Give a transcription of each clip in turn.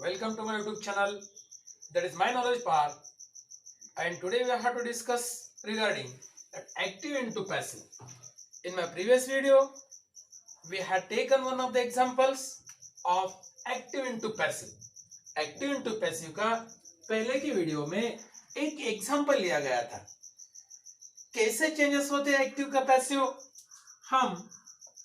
Welcome to my YouTube channel. That is my knowledge part. And today we have to discuss regarding active into passive. In my previous video, we had taken one of the examples of active into passive. Active into passive का पहले की video में एक example लिया गया था. कैसे changes होते हैं एक्टिव का पैसिव, हम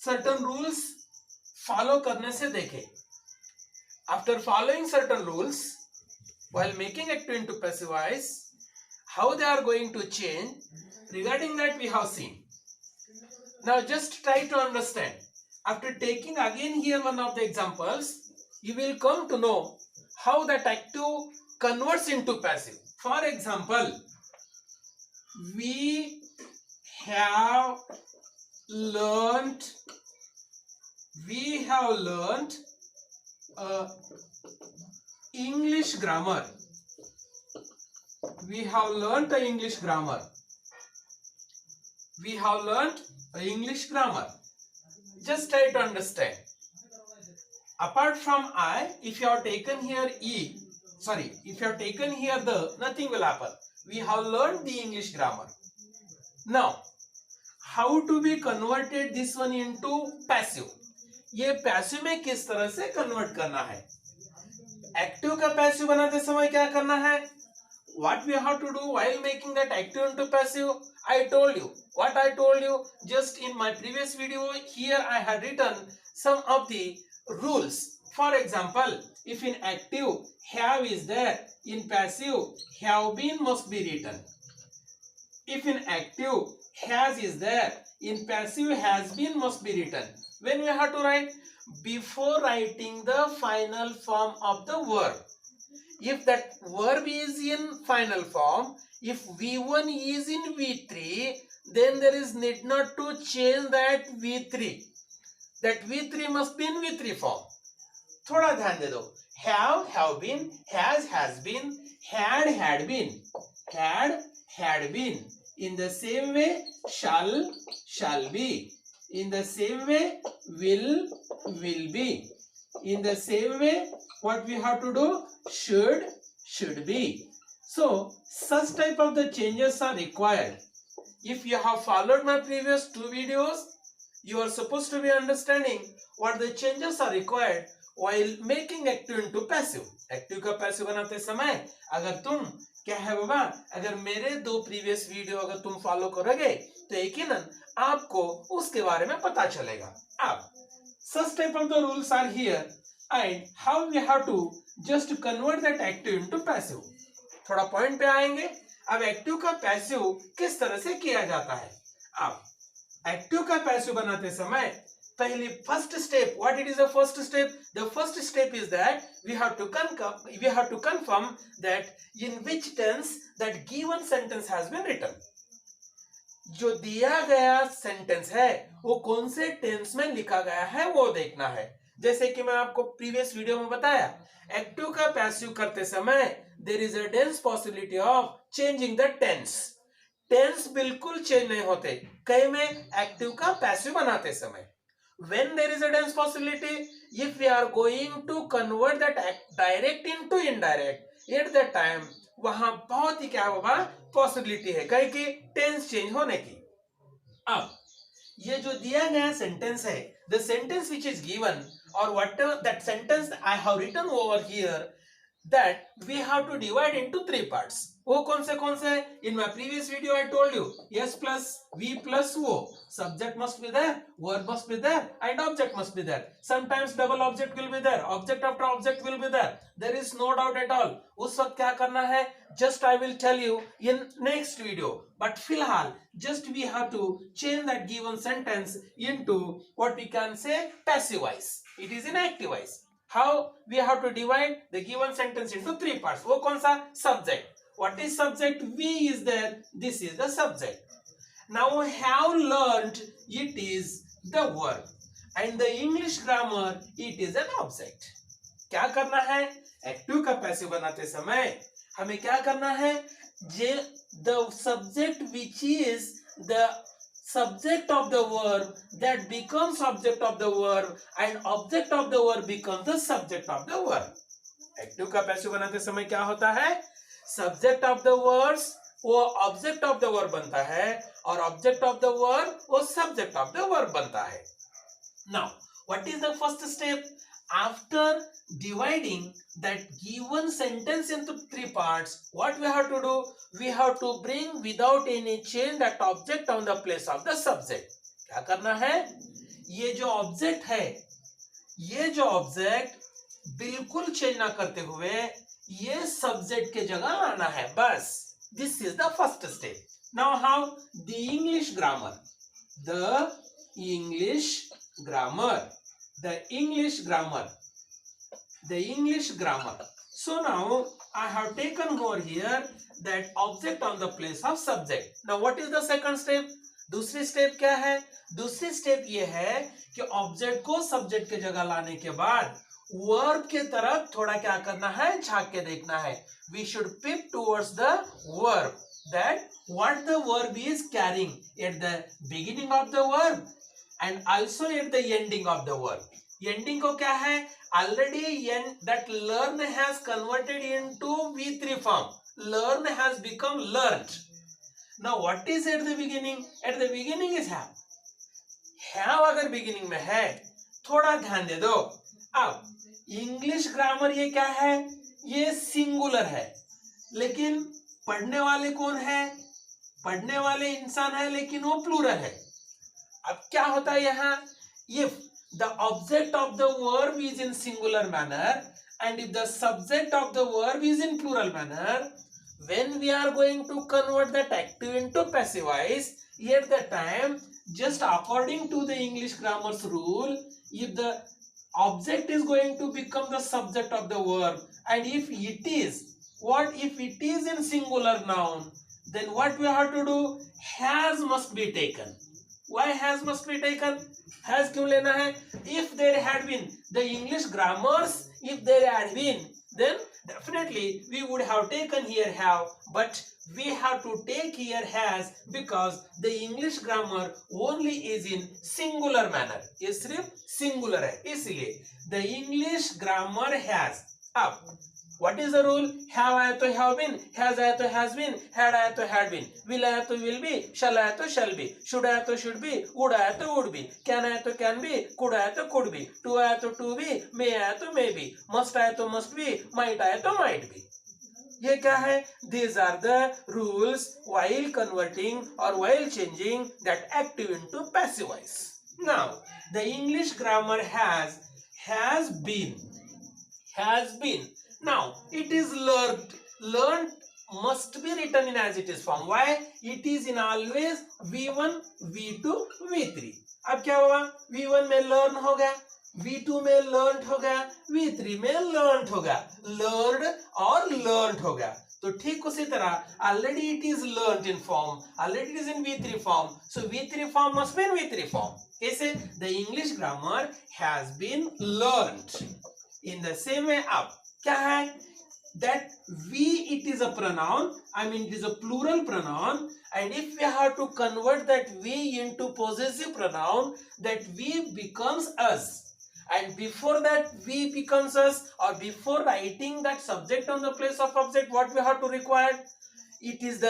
सर्टेन रूल्स फॉलो करने से देखे. After following certain rules, while making active into passive voice, how they are going to change, regarding that we have seen. Now just try to understand. After taking again here one of the examples, you will come to know how that active converts into passive. For example, we have learned English grammar. We have learnt English grammar. Just try to understand. Apart from I, if you have taken here if you have taken here the, nothing will happen. We have learned the English grammar. Now, how to be converted this one into passive? ये passive में किस तरह से convert करना है. Active का passive बनाते समय क्या करना है? What we have to do while making that active into passive? I told you. What I told you just in my previous video. Here I had written some of the rules. For example, if in active have is there, in passive have been must be written. If in active has is there, in passive has been must be written. When we have to write, before writing the final form of the verb. If that verb is in final form, if V1 is in V3, then there is need not to change that V3. That V3 must be in V3 form. थोड़ा ध्यान दे दो. have been, has been, had been, had been. In the same way, shall be. In the same way, will be. In the same way, what we have to do? Should be. So, such type of the changes are required. If you have followed my previous two videos, you are supposed to be understanding what the changes are required while making active into passive. Active का passive बनाते समय अगर तुम क्या है बाबा, अगर मेरे दो प्रीवियस वीडियो अगर तुम फॉलो करोगे तो यकीनन आपको उसके बारे में पता चलेगा. अब such type of the rules are here and how we have to just convert that active into passive. थोड़ा पॉइंट पे आएंगे. अब एक्टिव का पैसिव किस तरह से किया जाता है. अब एक्टिव का पैसिव बनाते समय पहली first step, what it is the first step? The first step is that we have to confirm that in which tense that given sentence has been written. जो दिया गया सेंटेंस है वो कौन से टेंस में लिखा गया है वो देखना है. जैसे कि मैं आपको प्रीवियस वीडियो में बताया, एक्टिव का पैसिव करते समय there is a dense possibility of changing the tense. Tense बिल्कुल चेंज नहीं होते कई में एक्टिव का पैसिव बनाते समय. When there is a dense possibility, if we are going to convert that direct into indirect, at that time वहां बहुत ही क्या होगा पॉसिबिलिटी है कहीं की टेंस चेंज होने की. अब ये जो दिया गया सेंटेंस है, the sentence which is given or whatever that sentence I have written over here, that we have to divide into three parts. वो कौन से? In my previous video I told you S plus V plus O. Subject must be there, verb must be there, and object must be there. Sometimes double object will be there, object after object will be there. There is no doubt at all. उस वक्त क्या करना है? Just I will tell you in next video. But फिलहाल just we have to change that given sentence into what we can say passive voice. It is in active voice. How we have to divide the given sentence into three parts. वो कौन सा? Subject. What is subject? We is there. This is the subject. Now have learned, it is the verb. And the English grammar, it is an object. क्या करना है? Active का passive बनाते समय हमें क्या करना है? The subject which is the subject of the verb that becomes object of the verb and object of the verb becomes the subject of the verb. Active का पैसिव बनाते समय क्या होता है, सब्जेक्ट ऑफ द वर्ड्स वो object of the verb बनता है और ऑब्जेक्ट ऑफ द वर्ब वो सब्जेक्ट ऑफ द वर्ब बनता है. Now what is the first step? After dividing that given sentence into three parts, what we have to do? We have to bring without any change that object on the place of the subject. क्या करना है? ये जो object है, ये जो object बिल्कुल change ना करते हुए ये सब्जेक्ट के जगह लाना है, बस. This is the first step. Now how? The English grammar, the English grammar, the English grammar, the English grammar. So now I have taken over here that object on the place of subject. Now what is the second step? दूसरी step क्या है? दूसरी step ये है कि object को subject के जगह लाने के बाद वर्ब के तरफ थोड़ा क्या करना है, झांक के देखना है. We should peep towards the verb, that what the verb is carrying at the beginning of the verb and also at the ending of the verb. Ending को क्या है? Already that learn has converted into V3 form. Learn has become learned. Now what is at the beginning? At the beginning is have. Have अगर beginning में है, थोड़ा ध्यान दे दो. अब इंग्लिश ग्रामर ये क्या है? ये सिंगुलर है, लेकिन पढ़ने वाले कौन है? पढ़ने वाले इंसान है, लेकिन वो प्लूरल है. अब क्या होता है यहाँ? If the object of the verb is in singular manner and if the subject of the verb is in plural manner, when we are going to convert that active into passive voice, at the time, just according to the English grammar's rule, if the object is going to become the subject of the verb and if it is, if it is in singular noun, then what we have to do? Has must be taken. Why has must be taken? Has क्यों लेना है? If there had been the English grammars, if there had been, then definitely we would have taken here have, but we have to take here has because the English grammar only is in singular manner. ये सिर्फ singular है, इसलिए the English grammar has. अब what is the rule? Have आया तो have been, has आया तो has been, had आया तो had been, will आया तो will be, shall आया तो shall be, should आया तो should be, would आया तो would be, can आया तो can be, could आया तो could be, to आया तो to be, may आया तो may be, must आया तो must be, might आया तो might be. ये क्या है? These are the rules while converting or while changing that active into passive voice. Now the English grammar has been. Now it is learned. Learned must be written in as it is form. Why? It is in always V1, V2, V3. अब क्या हुआ? V1 में learn हो गया, V2 में learned हो गया, V3 में learned हो गया, learned और learned हो गया. तो ठीक उसी तरह already it is learned in form, already it is in V3 form, so V3 form must be in V3 form. कैसे? The English grammar has been learned. In the same way up क्या है? That we, it is a pronoun, I mean it is a plural pronoun, and if we have to convert that we into possessive pronoun, that we becomes us, and before that we becomes us, or before writing that subject on the place of object, what we have to require? It is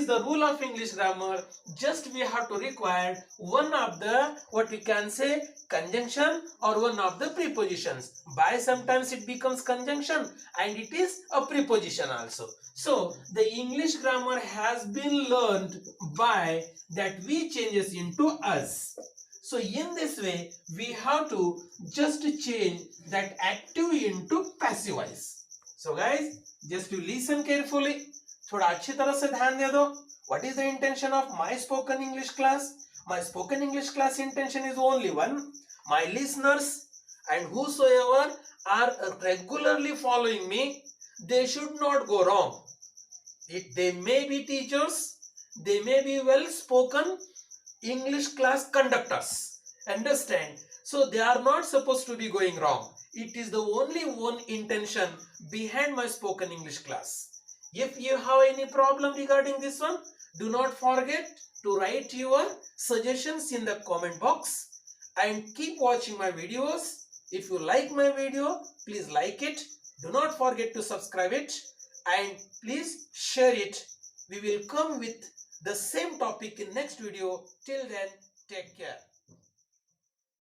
the rule of English grammar. Just we have to require one of the, what we can say, conjunction or one of the prepositions. By sometimes it becomes conjunction and it is a preposition also. So the English grammar has been learned by that we changes into us. So in this way we have to just change that active into passive voice. So guys, just to listen carefully, थोड़ा अच्छी तरह से ध्यान दे दो. What is the intention of my spoken English class? My spoken English class intention is only one. My listeners and whosoever are regularly following me, they should not go wrong. They may be teachers, they may be well spoken English class conductors. Understand? So they are not supposed to be going wrong. It is the only one intention behind my spoken English class. If you have any problem regarding this one, do not forget to write your suggestions in the comment box and keep watching my videos. If you like my video, please like it. Do not forget to subscribe it and please share it. We will come with the same topic in next video. Till then, take care.